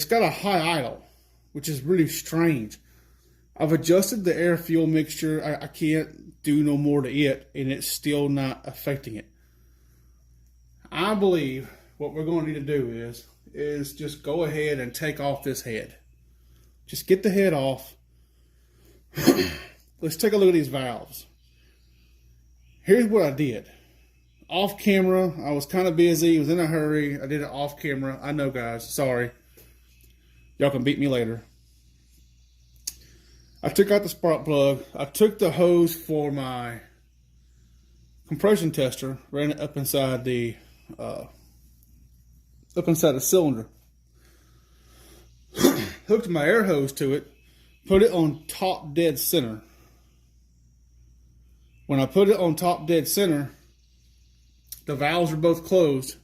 got a high idle, which is really strange. I've adjusted the air fuel mixture. I can't do no more to it, and it's still not affecting it. I believe what we're going to need to do is just go ahead and take off this head. Just get the head off. Let's take a look at these valves. Here's what I did. Off camera, I was kind of busy, was in a hurry. I did it off camera. I know, guys, sorry. Y'all can beat me later. I took out the spark plug. I took the hose for my compression tester, ran it up inside the cylinder. Hooked my air hose to it, put it on top dead center. When I put it on top dead center, the valves were both closed.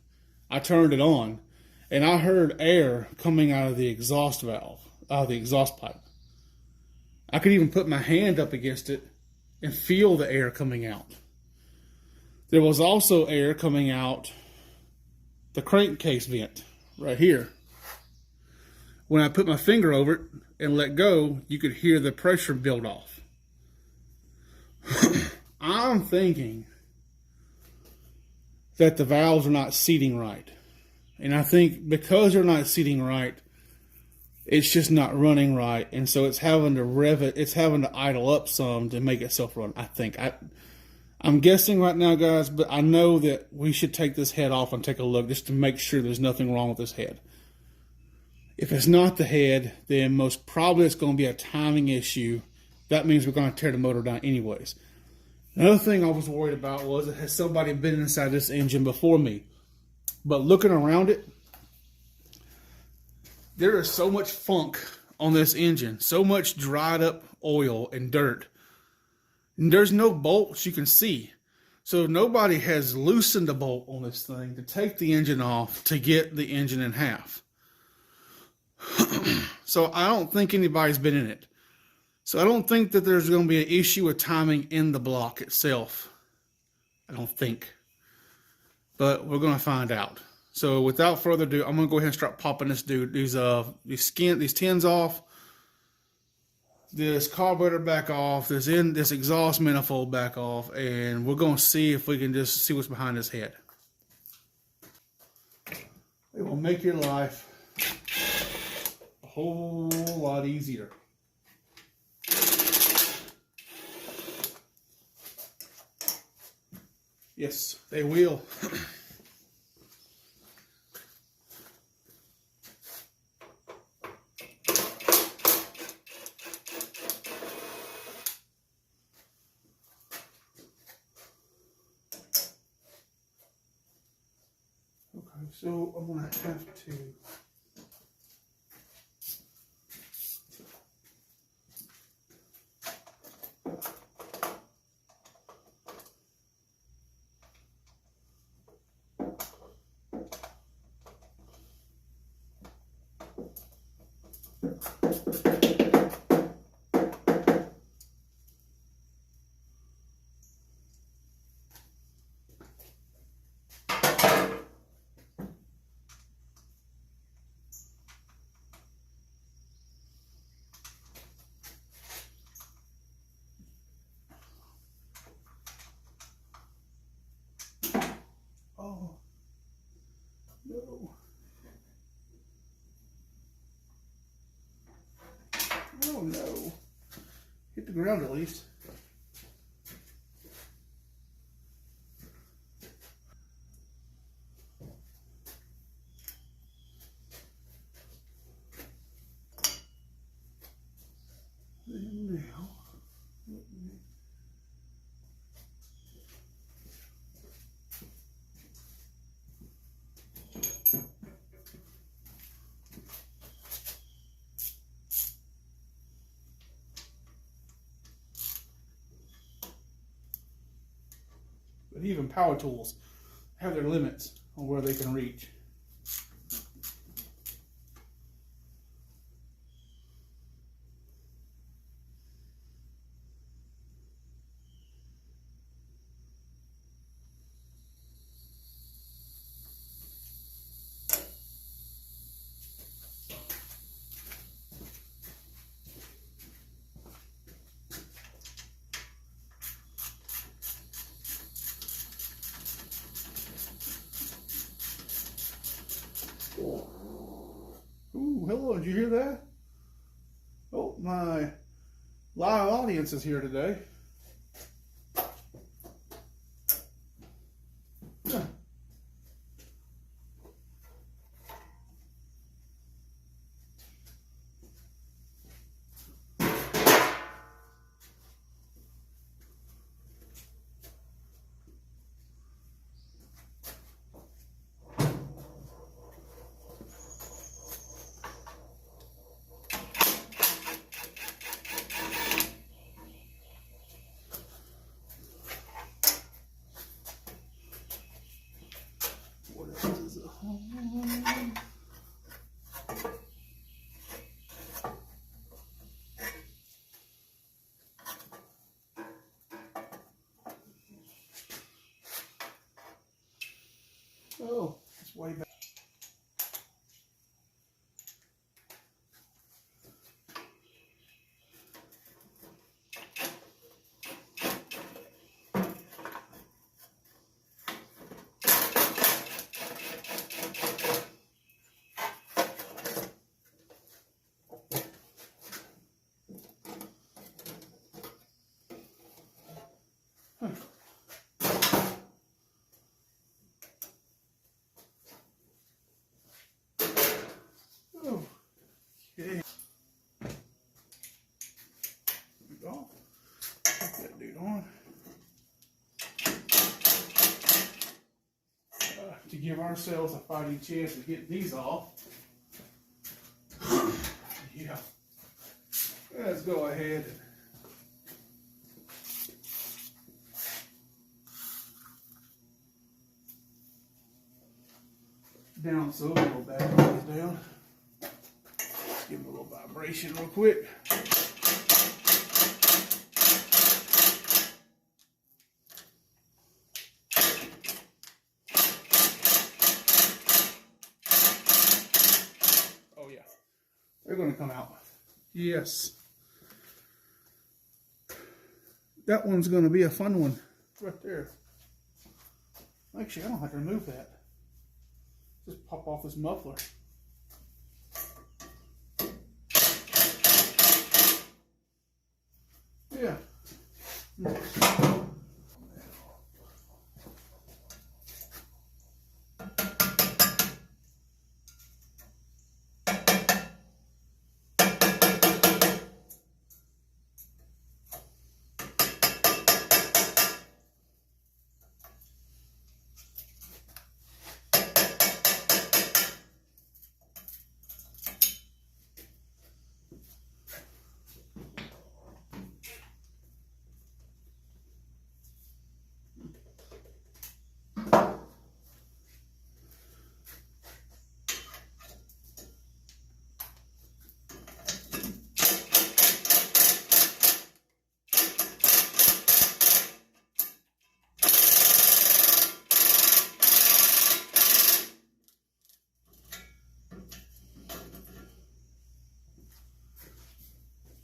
I turned it on, and I heard air coming out of the exhaust valve, out of the exhaust pipe. I could even put my hand up against it and feel the air coming out. There was also air coming out the crankcase vent right here. When I put my finger over it and let go, you could hear the pressure build off. I'm thinking that the valves are not seating right. And I think because they're not seating right, it's just not running right. And so it's having to rev it, it's having to idle up some to make itself run, I think. I'm guessing right now, guys, but I know that we should take this head off and take a look just to make sure there's nothing wrong with this head. If it's not the head, then most probably it's going to be a timing issue. That means we're going to tear the motor down anyways. Another thing I was worried about was, has somebody been inside this engine before me? But looking around it, there is so much funk on this engine, so much dried up oil and dirt. And there's no bolts you can see. So nobody has loosened a bolt on this thing to take the engine off to get the engine in half. So I don't think anybody's been in it. So I don't think that there's going to be an issue with timing in the block itself. I don't think. But we're going to find out. So without further ado, I'm going to go ahead and start popping these tins off. This carburetor back off. This exhaust manifold back off. And we're going to see if we can just see what's behind this head. It will make your life a whole lot easier. Yes, they will. Okay, so I'm going to have to oh, no. Oh, no. Hit the ground at least. And now, but even power tools have their limits on where they can reach. Ooh, hello, did you hear that? Oh, my live audience is here today. Yeah. What else is it? Oh, it's way back. Oh, okay. There we go. Put that dude on. To give ourselves a fighting chance of getting these off. Yeah. Let's go ahead and down so we'll back these down. Give them a little vibration real quick. Oh yeah, they're going to come out. Yes. That one's going to be a fun one right there. Actually, I don't have to remove that. Just pop off this muffler. Yeah.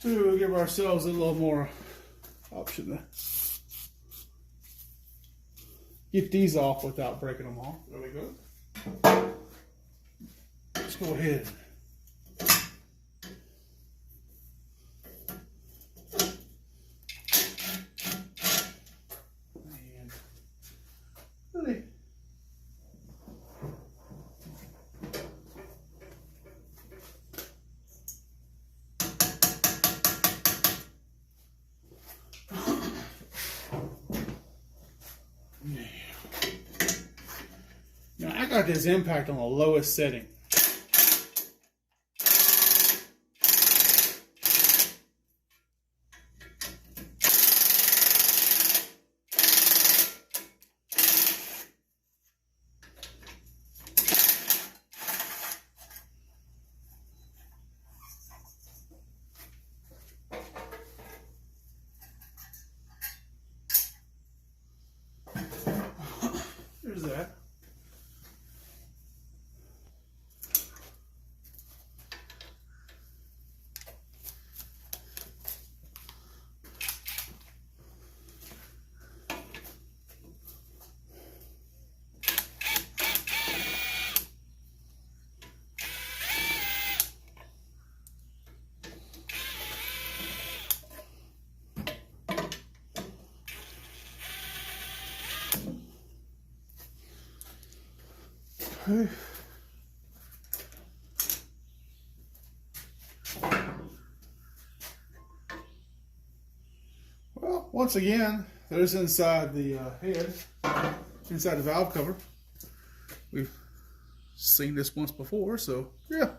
To give ourselves a little more option to get these off without breaking them off. There we go. Let's go ahead. And really, now I got this impact on the lowest setting. There's that. Okay. Well, once again, there's inside the head, inside the valve cover. We've seen this once before, so yeah.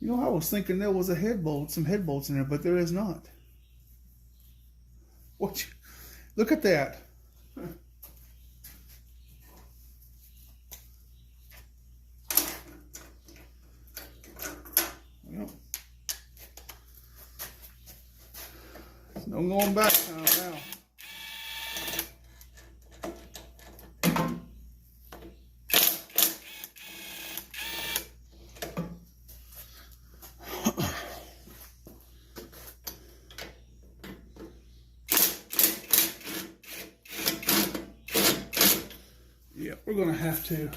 You know, I was thinking there was a head bolt, some head bolts in there, but there is not. What? Look at that. Well, there's no going back now. Yeah, we're gonna have to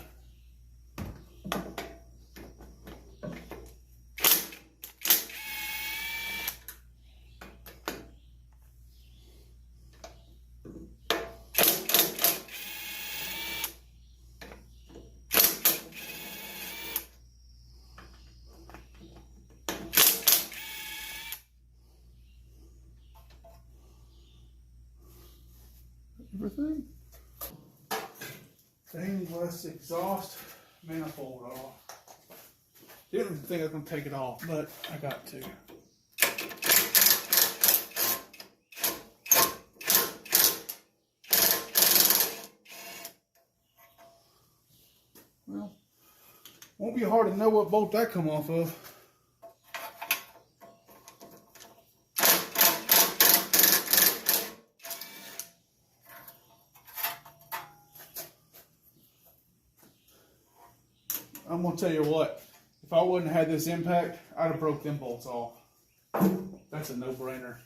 everything. Stained glass exhaust manifold off. Didn't think I was going to take it off, but I got to. Well, won't be hard to know what bolt that come off of. I'm gonna tell you what, if I wouldn't have had this impact, I'd have broke them bolts off. That's a no-brainer.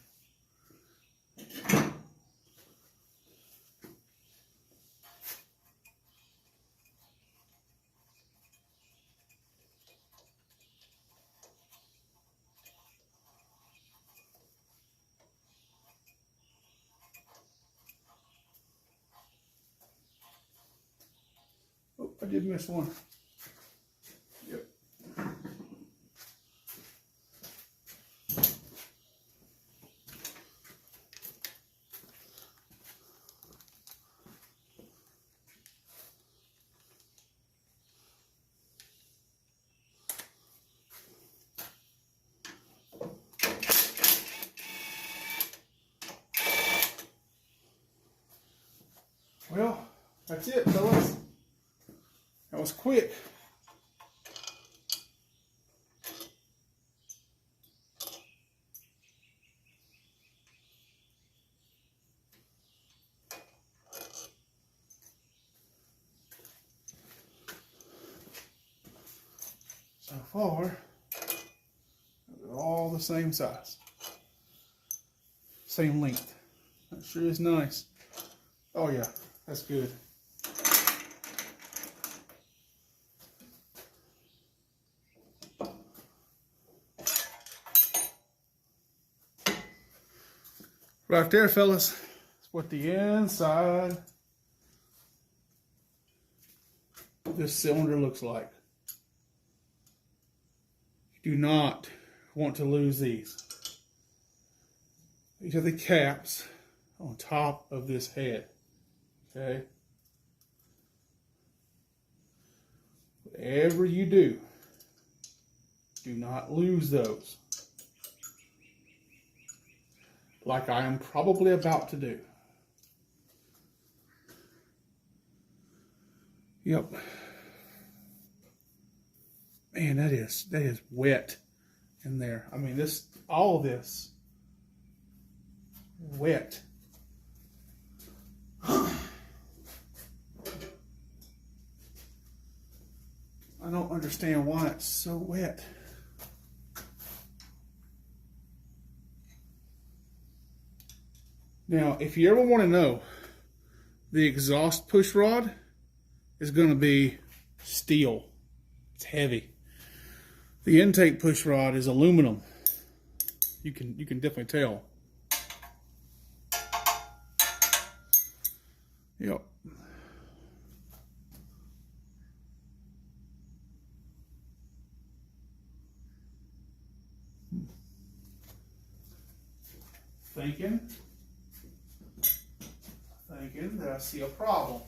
Oh, I did miss one. Yep. Well, that's it, fellas. That was quick. So far, they're all the same size. Same length. That sure is nice. Oh yeah, that's good. Right there, fellas, is what the inside of this cylinder looks like. You do not want to lose these. These are the caps on top of this head. Okay? Whatever you do not lose those. Like I am probably about to do. Yep. Man, that is wet in there. I mean, all of this wet. I don't understand why it's so wet. Now, if you ever want to know, the exhaust push rod is going to be steel. It's heavy. The intake push rod is aluminum. You can definitely tell. Yep. thinking that I see a problem.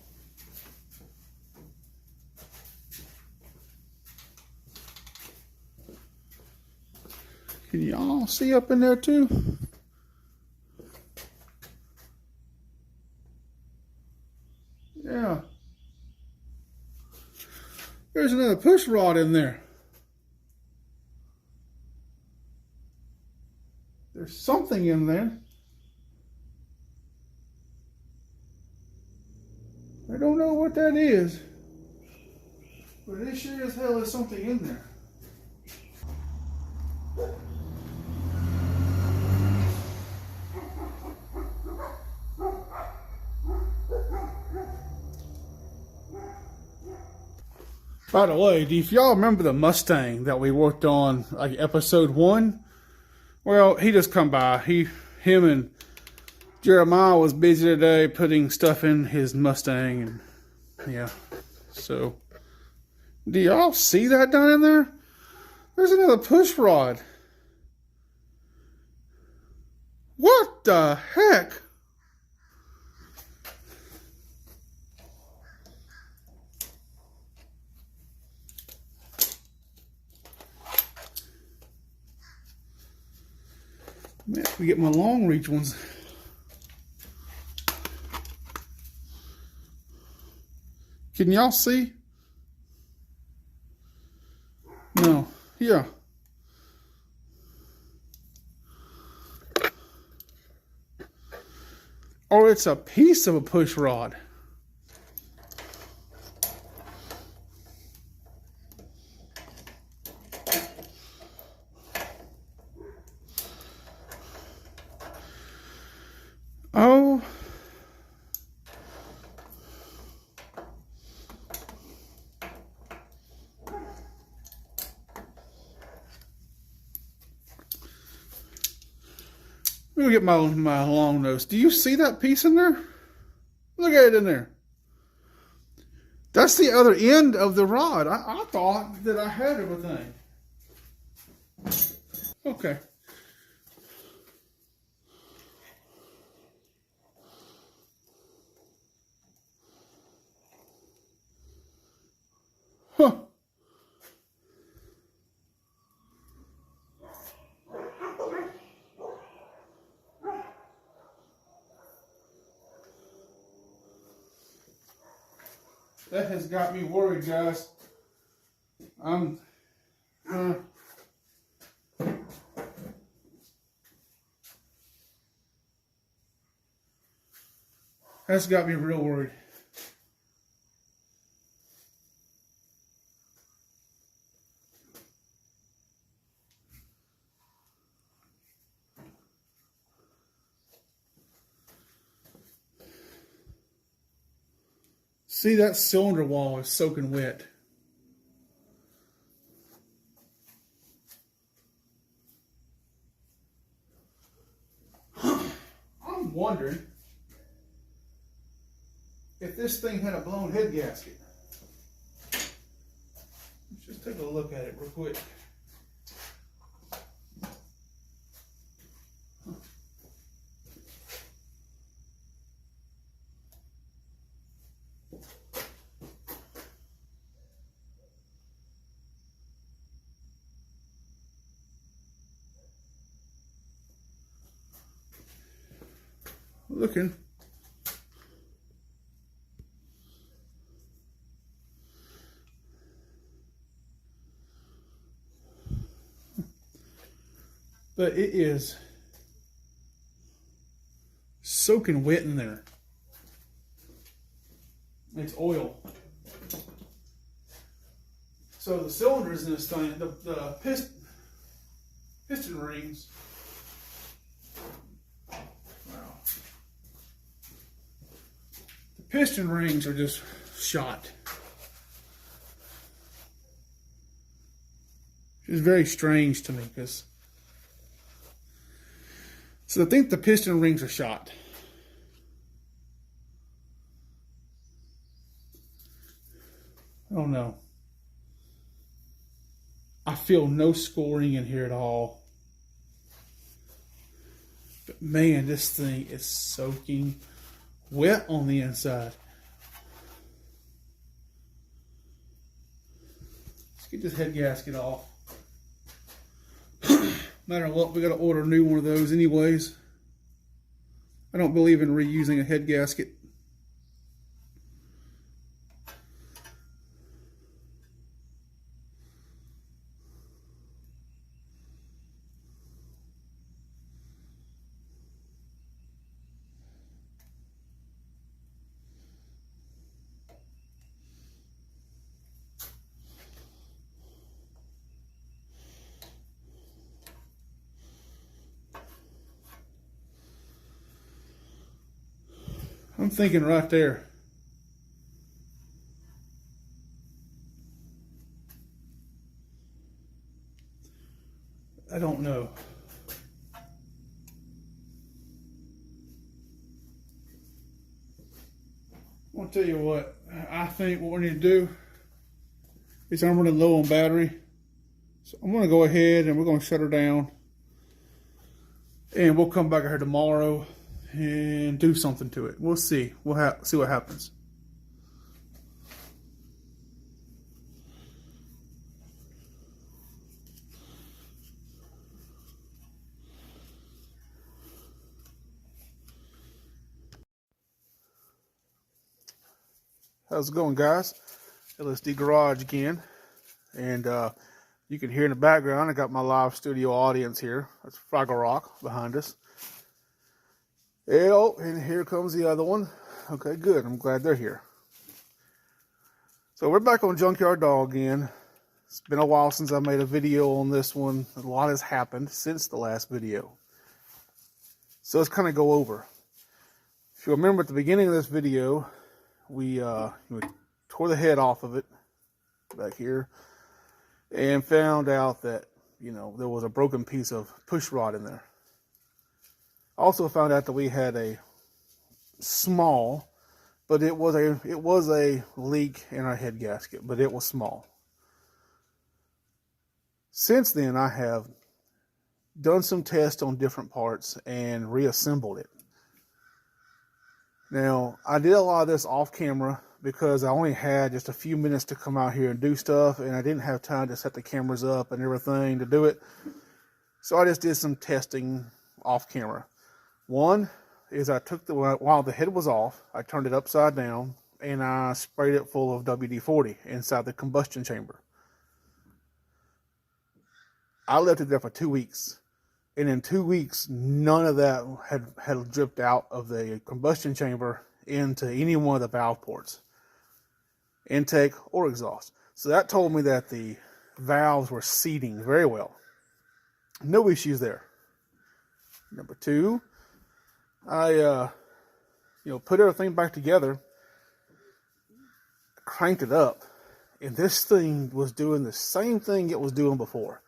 Can y'all see up in there too? Yeah. There's another push rod in there. There's something in there. I don't know what that is, but it sure as hell is something in there. By the way, if y'all remember the Mustang that we worked on, like episode 1? Well, he just come by. Him and Jeremiah was busy today putting stuff in his Mustang, and yeah. So, do y'all see that down in there? There's another push rod. What the heck? Man, we get my long reach ones. Can y'all see? No. Yeah. Or it's a piece of a push rod. Oh. Let me get my long nose. Do you see that piece in there? Look at it in there. That's the other end of the rod. I thought that I had everything. Okay. Huh. That has got me worried, guys. That's got me real worried. See, that cylinder wall is soaking wet. I'm wondering if this thing had a blown head gasket. Let's just take a look at it real quick. Looking. But it is soaking wet in there. It's oil. So the cylinders in this thing, the piston rings. Wow. The piston rings are just shot. It's very strange to me because. So I think the piston rings are shot. I don't know. I feel no scoring in here at all. But Man, this thing is soaking wet on the inside. Let's get this head gasket off. No matter what, we got to order a new one of those anyways. I don't believe in reusing a head gasket. I'm thinking right there. I don't know. I'll tell you what, I think what we need to do is I'm running low on battery. So I'm going to go ahead and we're going to shut her down. And we'll come back here tomorrow and do something to it. We'll see. We'll see what happens. How's it going, guys? LSD Garage again. And you can hear in the background, I got my live studio audience here. That's Fraggle Rock behind us. Oh, and here comes the other one. Okay, good. I'm glad they're here. So we're back on Junkyard Dog again. It's been a while since I made a video on this one. A lot has happened since the last video. So let's kind of go over. If you remember at the beginning of this video, we tore the head off of it back here and found out that, you know, there was a broken piece of push rod in there. Also found out that we had a small, but it was a leak in our head gasket, but it was small. Since then, I have done some tests on different parts and reassembled it. Now, I did a lot of this off camera because I only had just a few minutes to come out here and do stuff, and I didn't have time to set the cameras up and everything to do it. So I just did some testing off camera. One is I took while the head was off, I turned it upside down and I sprayed it full of WD-40 inside the combustion chamber. I left it there for 2 weeks. And in 2 weeks, none of that had dripped out of the combustion chamber into any one of the valve ports, intake or exhaust. So that told me that the valves were seating very well. No issues there. Number two, I put everything back together, cranked it up, and this thing was doing the same thing it was doing before.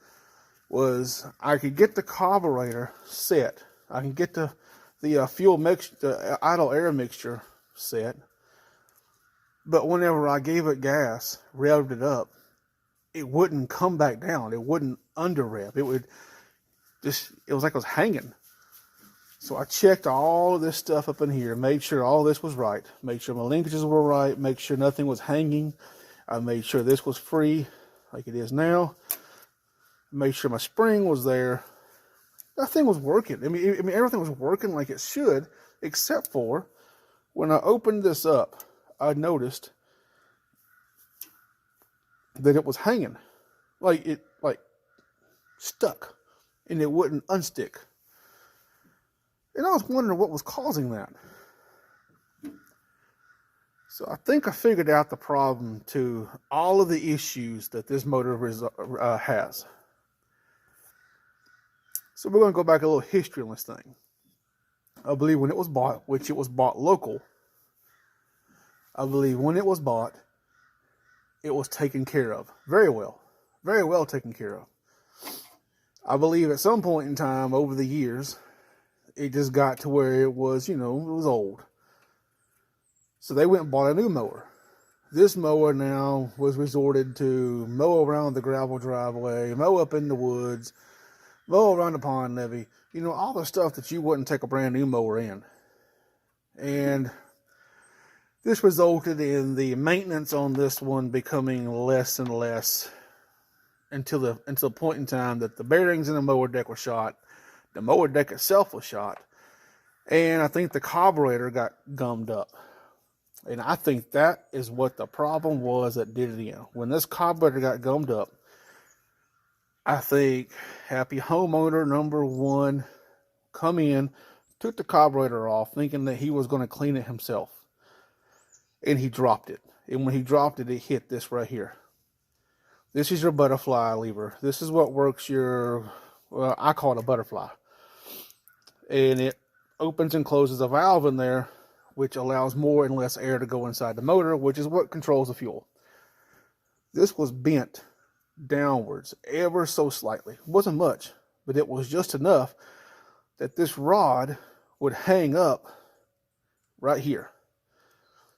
Was I could get the carburetor set, I can get the fuel mixture, the idle air mixture set, but whenever I gave it gas, revved it up, it wouldn't come back down. It wouldn't under rev. It was like it was hanging. So I checked all of this stuff up in here, made sure all this was right, made sure my linkages were right, made sure nothing was hanging. I made sure this was free like it is now. Made sure my spring was there. Nothing was working. I mean, everything was working like it should, except for when I opened this up, I noticed that it was hanging, like stuck, and it wouldn't unstick. And I was wondering what was causing that. So I think I figured out the problem to all of the issues that this motor has. So we're going to go back a little history on this thing. I believe when it was bought, which it was bought local, I believe when it was bought, it was taken care of. Very well taken care of. I believe at some point in time over the years, it just got to where it was, it was old. So they went and bought a new mower. This mower now was resorted to mow around the gravel driveway, mow up in the woods, mow around the pond levee, you know, all the stuff that you wouldn't take a brand new mower in. And this resulted in the maintenance on this one becoming less and less until the point in time that the bearings in the mower deck were shot, the mower deck itself was shot, and I think the carburetor got gummed up. And I think that is what the problem was that did it in. When this carburetor got gummed up, I think happy homeowner number one come in, took the carburetor off, thinking that he was going to clean it himself. And he dropped it. And when he dropped it, it hit this right here. This is your butterfly lever. This is what works your, well, I call it a butterfly. And it opens and closes a valve in there, which allows more and less air to go inside the motor, which is what controls the fuel. This was bent downwards ever so slightly. It wasn't much, but it was just enough that this rod would hang up right here.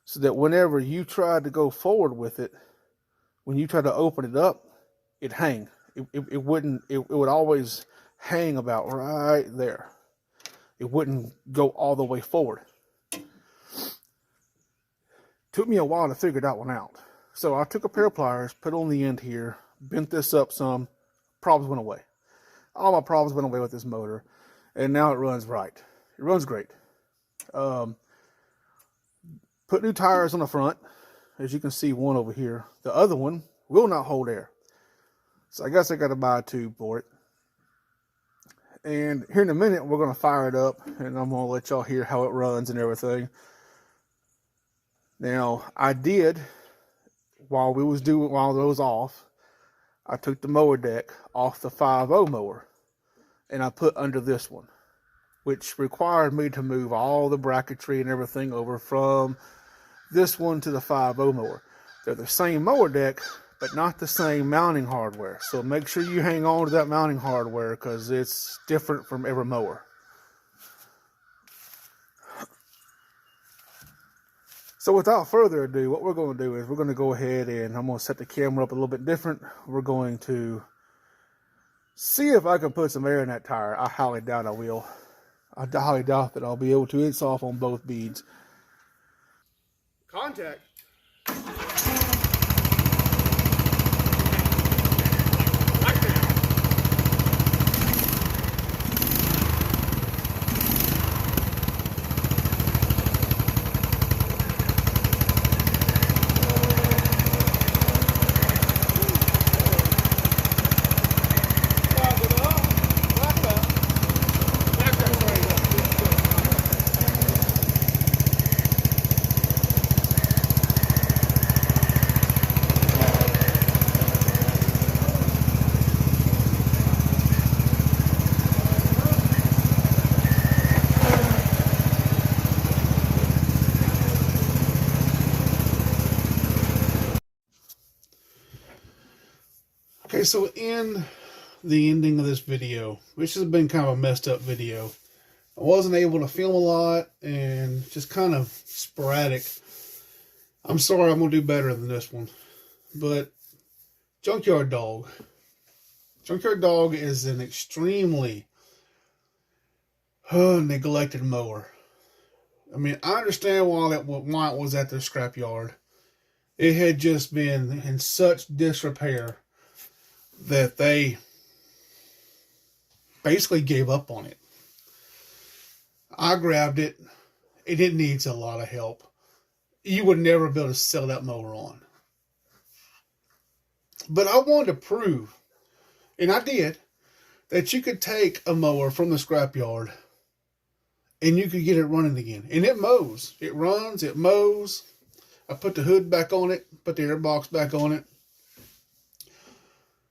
So that whenever you tried to go forward with it, when you tried to open it up, it'd hang. It would always hang about right there. It wouldn't go all the way forward. Took me a while to figure that one out. So I took a pair of pliers, put on the end here, bent this up some, problems went away. All my problems went away with this motor, and now it runs right. It runs great. Put new tires on the front, as you can see one over here. The other one will not hold air. So I guess I got to buy a tube for it. And here in a minute, we're going to fire it up, and I'm going to let y'all hear how it runs and everything. Now, I did, while it was off, I took the mower deck off the 5.0 mower, and I put under this one, which required me to move all the bracketry and everything over from this one to the 5.0 mower. They're the same mower deck, but not the same mounting hardware. So make sure you hang on to that mounting hardware because it's different from every mower. So without further ado, what we're going to do is we're going to go ahead and I'm going to set the camera up a little bit different. We're going to see if I can put some air in that tire. I highly doubt I will. I highly doubt that I'll be able to. It's off on both beads. Contact. Okay, so in the ending of this video, which has been kind of a messed up video, I wasn't able to film a lot and just kind of sporadic. I'm sorry, I'm going to do better than this one. But Junkyard Dog. Junkyard Dog is an extremely neglected mower. I mean, I understand why it was at the scrapyard. It had just been in such disrepair that they basically gave up on it. I grabbed it. It needs a lot of help. You would never be able to sell that mower on. But I wanted to prove, and I did, that you could take a mower from the scrapyard and you could get it running again. And it mows. It runs. It mows. I put the hood back on it. Put the air box back on it.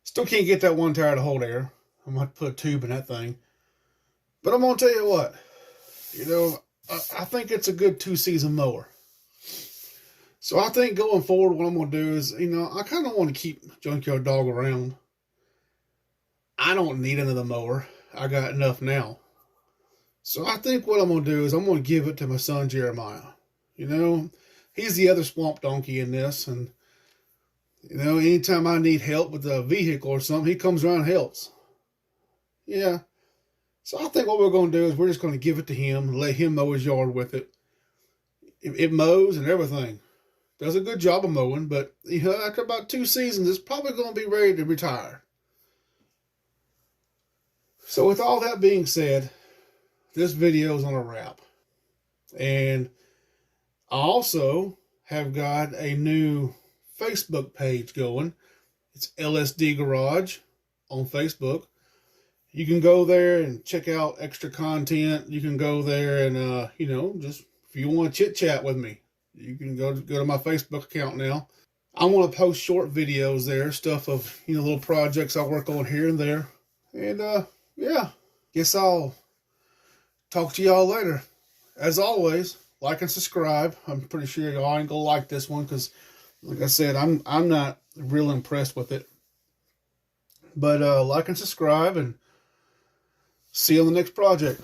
Still can't get that one tire to hold air. I'm going to put a tube in that thing. But I'm going to tell you what. You know, I think it's a good 2-season mower. So I think going forward, what I'm going to do is, you know, I kind of want to keep Junkyard Dog around. I don't need another mower. I got enough now. So I think what I'm going to do is I'm going to give it to my son, Jeremiah. You know, he's the other swamp donkey in this. And, you know, anytime I need help with a vehicle or something, he comes around and helps. Yeah. So I think what we're going to do is we're just going to give it to him and let him mow his yard with it. It mows and everything. Does a good job of mowing, but after about 2 seasons, it's probably going to be ready to retire. So with all that being said, this video is on a wrap. And I also have got a new Facebook page going. It's LSD Garage on Facebook. You can go there and check out extra content. You can go there and, just if you want to chit chat with me, you can go to my Facebook account now. I want to post short videos there, stuff of, little projects I work on here and there. And, guess I'll talk to y'all later. As always, like and subscribe. I'm pretty sure y'all ain't gonna like this one because, like I said, I'm not real impressed with it. But like and subscribe, and see you on the next project.